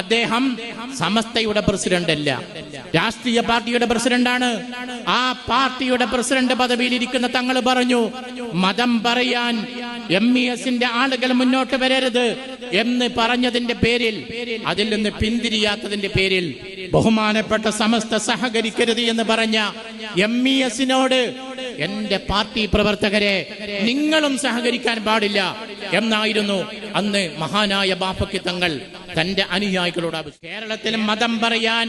അദ്ദേഹം സമസ്തയുടെ പ്രസിഡന്റ് അല്ല, രാഷ്ട്രീയ പാർട്ടിയുടെ പ്രസിഡന്റാണ്. ആ പാർട്ടിയുടെ പ്രസിഡന്റ് പദവിയിൽ ഇരിക്കുന്ന തങ്ങൾ പറഞ്ഞു, മതം പറയാൻ MESന്റെ ആളുകൾ മുന്നോട്ട് വരരുത് എന്ന് പറഞ്ഞതിന്റെ പേരിൽ, അതിൽ നിന്ന് പിന്തിരിയാത്തതിന്റെ പേരിൽ ബഹുമാനപ്പെട്ട സമസ്ത സഹകരിക്കരുത് എന്ന് പറഞ്ഞ MESനോട് എന്റെ പാർട്ടി പ്രവർത്തകരെ നിങ്ങളും സഹകരിക്കാൻ പാടില്ല എന്നായിരുന്നു അന്ന് മഹാനായ ബാഫക്കി തങ്ങൾ തന്റെ അനുയായികളോട്. കേരളത്തിൽ മതം പറയാൻ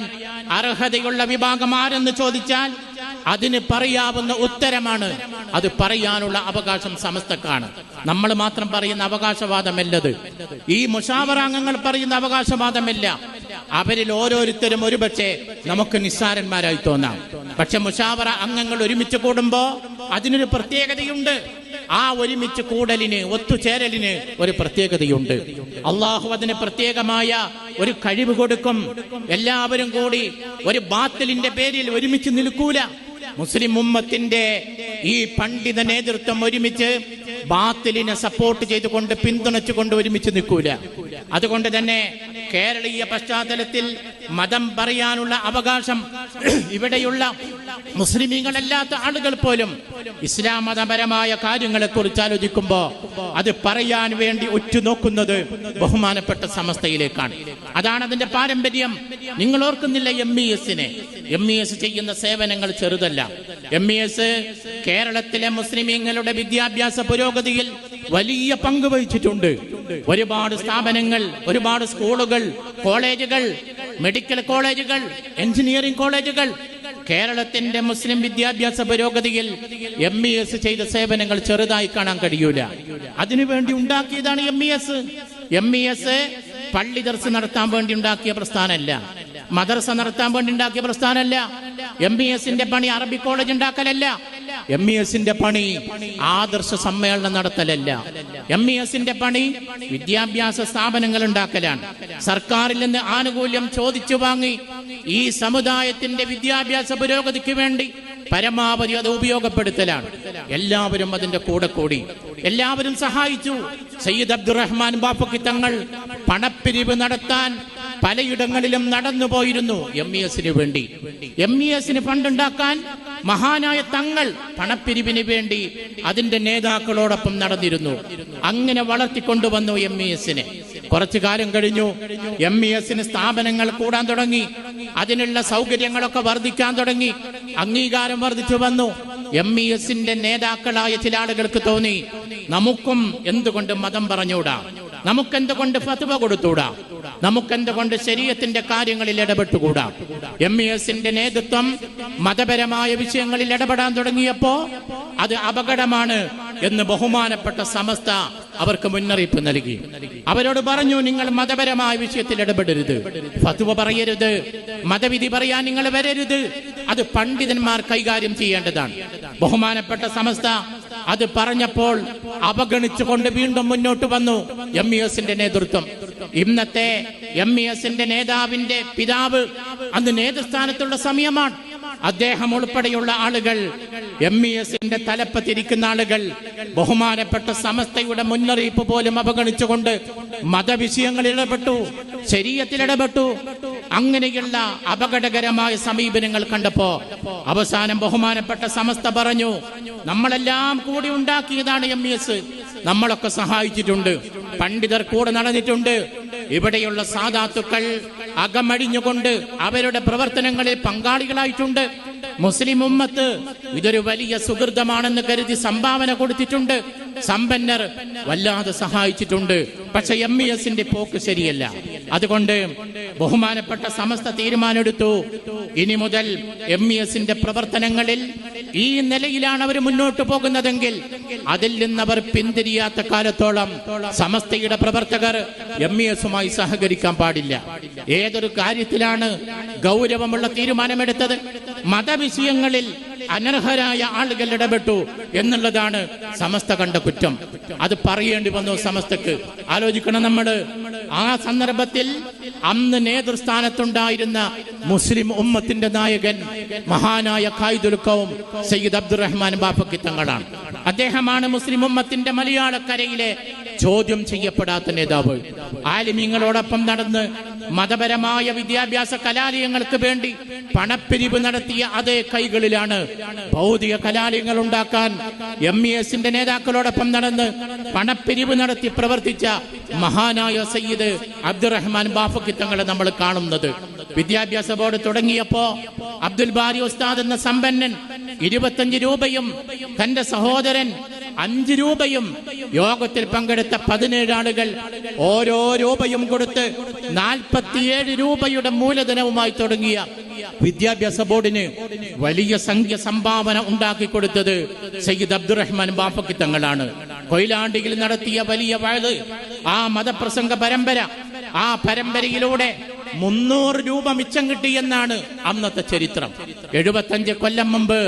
അർഹതയുള്ള വിഭാഗം ആരെന്ന് ചോദിച്ചാൽ അതിന് പറയാവുന്ന ഉത്തരമാണ്, അത് പറയാനുള്ള അവകാശം സമസ്തക്കാണ്. നമ്മൾ മാത്രം പറയുന്ന അവകാശവാദമല്ലത്, ഈ മുശാവറാംഗങ്ങൾ പറയുന്ന അവകാശവാദമല്ല. അവരിൽ ഓരോരുത്തരും ഒരുപക്ഷെ നമുക്ക് നിസ്സാരന്മാരായി തോന്നാം, പക്ഷെ മുശാവറ അംഗങ്ങൾ ഒരുമിച്ച് കൂടുമ്പോ അതിനൊരു പ്രത്യേകതയുണ്ട്. ആ ഒരുമിച്ച് കൂടലിന്, ഒത്തുചേരലിന് ഒരു പ്രത്യേകതയുണ്ട്. അള്ളാഹു അതിന് പ്രത്യേകമായ ഒരു കഴിവ് കൊടുക്കും. എല്ലാവരും കൂടി ഒരു ബാത്തിലിന്റെ പേരിൽ ഒരുമിച്ച് നിൽക്കൂല. മുസ്ലിം ഉമ്മത്തിന്റെ ഈ പണ്ഡിത നേതൃത്വം ഒരുമിച്ച് ബാത്തിലിനെ സപ്പോർട്ട് ചെയ്തുകൊണ്ട്, പിന്തുണച്ചുകൊണ്ട് ഒരുമിച്ച് നിൽക്കൂല. അതുകൊണ്ട് തന്നെ കേരളീയ പശ്ചാത്തലത്തിൽ മതം പറയാനുള്ള അവകാശം ഇവിടെയുള്ള മുസ്ലിമീങ്ങളല്ലാത്ത ആളുകൾ പോലും ഇസ്ലാം മതപരമായ കാര്യങ്ങളെ കുറിച്ച് ആലോചിക്കുമ്പോ അത് പറയാൻ വേണ്ടി ഉറ്റുനോക്കുന്നത് ബഹുമാനപ്പെട്ട സമസ്തയിലേക്കാണ്. അതാണ് അതിന്റെ പാരമ്പര്യം. നിങ്ങൾ ഓർക്കുന്നില്ല MES ചെയ്യുന്ന സേവനങ്ങൾ ചെറുതല്ല. MES കേരളത്തിലെ മുസ്ലിമീങ്ങളുടെ വിദ്യാഭ്യാസ പുരോഗതിയിൽ വലിയ പങ്ക് വഹിച്ചിട്ടുണ്ട്. ഒരുപാട് സ്ഥാപനങ്ങൾ, ഒരുപാട് സ്കൂളുകൾ, കോളേജുകൾ, മെഡിക്കൽ കോളേജുകൾ, എഞ്ചിനീയറിംഗ് കോളേജുകൾ, കേരളത്തിന്റെ മുസ്ലിം വിദ്യാഭ്യാസ പുരോഗതിയിൽ MES ചെയ്ത സേവനങ്ങൾ ചെറുതായി കാണാൻ കഴിയൂല. അതിനുവേണ്ടി ഉണ്ടാക്കിയതാണ് MES. പള്ളി ദർസ് നടത്താൻ വേണ്ടി ഉണ്ടാക്കിയ പ്രസ്ഥാനമല്ല, മദർസ നടത്താൻ വേണ്ടി ഉണ്ടാക്കിയ പ്രസ്ഥാനമല്ല. MESന്റെ പണി അറബി കോളേജ് ഉണ്ടാക്കലല്ല. MESന്റെ പണി ആദർശ സമ്മേളനം നടത്തലല്ല. MESന്റെ പണി വിദ്യാഭ്യാസ സ്ഥാപനങ്ങൾ ഉണ്ടാക്കലാണ്. സർക്കാരിൽ നിന്ന് ആനുകൂല്യം ചോദിച്ചു വാങ്ങി ഈ സമുദായത്തിന്റെ വിദ്യാഭ്യാസ പുരോഗതിക്ക് വേണ്ടി പരമാവധി അത് ഉപയോഗപ്പെടുത്തലാണ്. എല്ലാവരും അതിന്റെ കൂടെ കൂടി, എല്ലാവരും സഹായിച്ചു. സയ്യിദ് അബ്ദുറഹ്മാൻ ബാഫക്കി തങ്ങൾ പണപ്പിരിവ് നടത്താൻ പലയിടങ്ങളിലും നടന്നു പോയിരുന്നു MESന് വേണ്ടി. MESന് ഫണ്ടുണ്ടാക്കാൻ മഹാനായ തങ്ങൾ പണപ്പിരിവിന് വേണ്ടി അതിന്റെ നേതാക്കളോടൊപ്പം നടന്നിരുന്നു. അങ്ങനെ വളർത്തിക്കൊണ്ടുവന്നു MESനെ. കുറച്ചു കാലം കഴിഞ്ഞു MESന് സ്ഥാപനങ്ങൾ കൂടാൻ തുടങ്ങി, അതിനുള്ള സൗകര്യങ്ങളൊക്കെ വർദ്ധിക്കാൻ തുടങ്ങി, അംഗീകാരം വർദ്ധിച്ചു വന്നു. MESന്റെ നേതാക്കളായ ചില ആളുകൾക്ക് തോന്നി, നമുക്കും എന്തുകൊണ്ട് മതം പറഞ്ഞുകൂടാ, നമുക്കെന്തുകൊണ്ട് ഫത്വ കൊടുത്തുകൂടാ, നമുക്കെന്തുകൊണ്ട് ശരീഅത്തിന്റെ കാര്യങ്ങളിൽ ഇടപെട്ടുകൂടാ. MESന്റെ നേതൃത്വം മതപരമായ വിഷയങ്ങളിൽ ഇടപെടാൻ തുടങ്ങിയപ്പോ അത് അപകടമാണ് എന്ന് ബഹുമാനപ്പെട്ട സമസ്ത അവർക്ക് മുന്നറിയിപ്പ് നൽകി. അവരോട് പറഞ്ഞു, നിങ്ങൾ മതപരമായ വിഷയത്തിൽ ഇടപെടരുത്, ഫത്വ പറയരുത്, മതവിധി പറയാൻ നിങ്ങൾ വരരുത്, അത് പണ്ഡിതന്മാർ കൈകാര്യം ചെയ്യേണ്ടതാണ്. ബഹുമാനപ്പെട്ട സമസ്ത അത് പറഞ്ഞപ്പോൾ അവഗണിച്ചുകൊണ്ട് വീണ്ടും മുന്നോട്ട് വന്നു MESന്റെ നേതൃത്വം. ഇന്നത്തെ MESന്റെ നേതാവിന്റെ പിതാവ് അന്ന് നേതൃസ്ഥാനത്തുള്ള സമയമാണ്. അദ്ദേഹം ഉൾപ്പെടെയുള്ള ആളുകൾ, MESന്റെ തലപ്പത്തിരിക്കുന്ന ആളുകൾ ബഹുമാനപ്പെട്ട സമസ്തയുടെ മുന്നറിയിപ്പ് പോലും അവഗണിച്ചുകൊണ്ട് മതവിഷയങ്ങളിൽ ഇടപെട്ടു, ശരീഅത്തിൽ ഇടപെട്ടു. അങ്ങനെയുള്ള അപകടകരമായ സമീപനങ്ങൾ കണ്ടപ്പോ അവസാനം ബഹുമാനപ്പെട്ട സമസ്ത പറഞ്ഞു, നമ്മളെല്ലാം കൂടി ഉണ്ടാക്കിയതാണ് MES, നമ്മളൊക്കെ സഹായിച്ചിട്ടുണ്ട്, പണ്ഡിതർ കൂടെ നടന്നിട്ടുണ്ട്, ഇവിടെയുള്ള സാദാത്തുക്കൾ അകമഴിഞ്ഞുകൊണ്ട് അവരുടെ പ്രവർത്തനങ്ങളിൽ പങ്കാളികളായിട്ടുണ്ട്. മുസ്ലിം ഉമ്മത്ത് ഇതൊരു വലിയ സുഹൃതമാണെന്ന് കരുതി സംഭാവന കൊടുത്തിട്ടുണ്ട്, സമ്പന്നർ വല്ലാതെ സഹായിച്ചിട്ടുണ്ട്. പക്ഷെ MESന്റെ പോക്ക് ശരിയല്ല. അതുകൊണ്ട് ബഹുമാനപ്പെട്ട സമസ്ത തീരുമാനമെടുത്തു, ഇനി മുതൽ MESന്റെ പ്രവർത്തനങ്ങളിൽ ഈ നിലയിലാണ് അവർ മുന്നോട്ട് പോകുന്നതെങ്കിൽ അതിൽ നിന്നവർ പിന്തിരിയാത്ത കാലത്തോളം സമസ്തയുടെ പ്രവർത്തകർ MESുമായി സഹകരിക്കാൻ പാടില്ല. ഏതൊരു കാര്യത്തിലാണ് ഗൗരവമുള്ള തീരുമാനമെടുത്തത്? മതവിഷയങ്ങളിൽ അനർഹരായ ആളുകൾ ഇടപെട്ടു എന്നുള്ളതാണ് സമസ്ത കണ്ട കുറ്റം. അത് പറയേണ്ടി വന്നു സമസ്തക്ക്. ആലോചിക്കണം നമ്മൾ. ആ സന്ദർഭത്തിൽ അന്ന് നേതൃസ്ഥാനത്തുണ്ടായിരുന്ന മുസ്ലിം ഉമ്മത്തിന്റെ നായകൻ മഹാനായ ഖായിദുൽ ഖൗം സയ്യിദ് അബ്ദുറഹ്മാൻ ബാഫക്കി തങ്ങളാണ്. അദ്ദേഹമാണ് മുസ്ലിം ഉമ്മത്തിന്റെ മലയാളക്കരയിലെ ചോദ്യം ചെയ്യപ്പെടാത്ത നേതാവ്. ആലിമീങ്ങളോടൊപ്പം നടന്ന് മതപരമായ വിദ്യാഭ്യാസ കലാലയങ്ങൾക്ക് വേണ്ടി പണപ്പിരിവ് നടത്തിയ അതേ കൈകളിലാണ് ഭൗതിക കലാലയങ്ങൾ ഉണ്ടാക്കാൻ MESന്റെ നേതാക്കളോടൊപ്പം നടന്ന് പണപ്പിരിവ് നടത്തി പ്രവർത്തിച്ച മഹാനായ സയ്യിദ് അബ്ദുറഹ്മാൻ ബാഫഖി തങ്ങളെ നമ്മൾ കാണുന്നത്. വിദ്യാഭ്യാസ ബോർഡ് തുടങ്ങിയപ്പോ അബ്ദുൽ ബാരി ഉസ്താദ് എന്ന സമ്പന്നൻ 25 രൂപയും തന്റെ സഹോദരൻ 5 രൂപയും യോഗത്തിൽ പങ്കെടുത്ത 17 ആളുകൾ ഓരോ രൂപയും കൊടുത്ത് 47 രൂപയുടെ മൂലധനവുമായി തുടങ്ങിയ വിദ്യാഭ്യാസ ബോർഡിന് വലിയ സംഖ്യ സംഭാവന ഉണ്ടാക്കി കൊടുത്തത് സയ്യിദ് അബ്ദുറഹ്മാൻ ബാഫഖി തങ്ങളാണ്. കൊയിലാണ്ടിയിൽ നടത്തിയ വലിയ വഅദ്, ആ മതപ്രസംഗ പരമ്പര, ആ പരമ്പരയിലൂടെ 300 രൂപ മിച്ചം കിട്ടിയെന്നാണ് അന്നത്തെ ചരിത്രം. 75 കൊല്ലം മുമ്പ്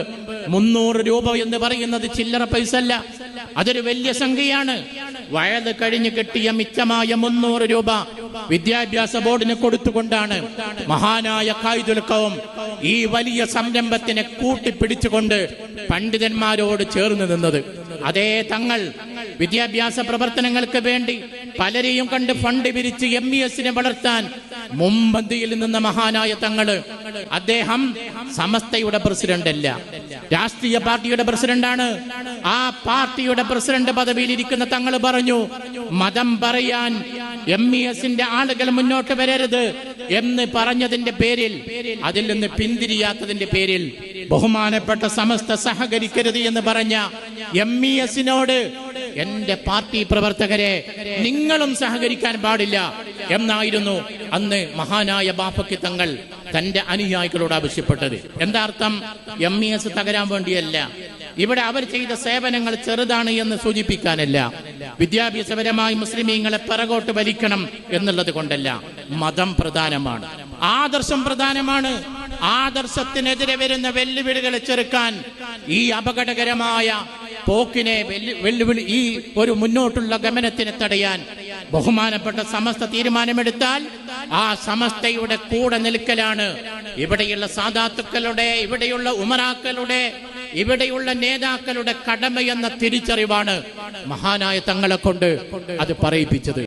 300 രൂപ എന്ന് പറയുന്നത് ചില്ലറ പൈസ അല്ല, അതൊരു വലിയ സംഖ്യയാണ്. വയത് കഴിഞ്ഞ് കിട്ടിയ മിച്ചമായ 300 രൂപ വിദ്യാഭ്യാസ ബോർഡിന് കൊടുത്തുകൊണ്ടാണ് മഹാനായ ഖായിദുൽ ഖൗം ഈ വലിയ സംരംഭത്തിനെ കൂട്ടിപ്പിടിച്ചുകൊണ്ട് പണ്ഡിതന്മാരോട് ചേർന്ന് നിന്നത്. അതേ തങ്ങൾ വിദ്യാഭ്യാസ പ്രവർത്തനങ്ങൾക്ക് വേണ്ടി പലരെയും കണ്ട് ഫണ്ട് പിരിച്ച് MESനെ വളർത്താൻ മുമ്പന്തിയിൽ നിന്ന മഹാനായ തങ്ങള്, അദ്ദേഹം സമസ്തയുടെ പ്രസിഡന്റ് അല്ല, രാഷ്ട്രീയ പാർട്ടിയുടെ പ്രസിഡന്റാണ്. ആ പാർട്ടിയുടെ പ്രസിഡന്റ് പദവിയിൽ ഇരിക്കുന്ന തങ്ങൾ പറഞ്ഞു, മതം പറയാൻ MESന്റെ ആളുകൾ മുന്നോട്ട് വരരുത് എന്ന് പറഞ്ഞതിന്റെ പേരിൽ, അതിൽ നിന്ന് പിന്തിരിയാത്തതിന്റെ പേരിൽ ബഹുമാനപ്പെട്ട സമസ്ത സഹകരിക്കരുത് എന്ന് പറഞ്ഞ MESനോട് എന്റെ പാർട്ടി പ്രവർത്തകരെ നിങ്ങളും സഹകരിക്കാൻ പാടില്ല എന്നായിരുന്നു അന്ന് മഹാനായ ബാഫഖി തങ്ങൾ തന്റെ അനുയായികളോട് ആവശ്യപ്പെട്ടത്. എന്താ അർത്ഥം? MES തകരാൻ വേണ്ടിയല്ല, ഇവിടെ അവർ ചെയ്ത സേവനങ്ങൾ ചെറുതാണ് എന്ന് സൂചിപ്പിക്കാനല്ല, വിദ്യാഭ്യാസപരമായി മുസ്ലിമീങ്ങളെ പിറകോട്ട് വലിക്കണം എന്നുള്ളത് കൊണ്ടല്ല. മതം പ്രധാനമാണ്, ആദർശം പ്രധാനമാണ്. ആദർശത്തിനെതിരെ വരുന്ന വെല്ലുവിളികളെ ചെറുക്കാൻ, ഈ അപകടകരമായ പോക്കിനെ വെല്ലുവിളി, ഈ ഒരു മുന്നോട്ടുള്ള ഗമനത്തിനെ തടയാൻ ബഹുമാനപ്പെട്ട സമസ്ത തീരുമാനമെടുത്താൽ ആ സമസ്തയുടെ കൂടെ നിൽക്കലാണ് ഇവിടെയുള്ള സാദാത്തുക്കളുടെ, ഇവിടെയുള്ള ഉമറാക്കളുടെ, ഇവിടെയുള്ള നേതാക്കളുടെ കടമയെന്ന തിരിച്ചറിവാണ് മഹാനായ തങ്ങളെ കൊണ്ട് അത് പറയിപ്പിച്ചത്.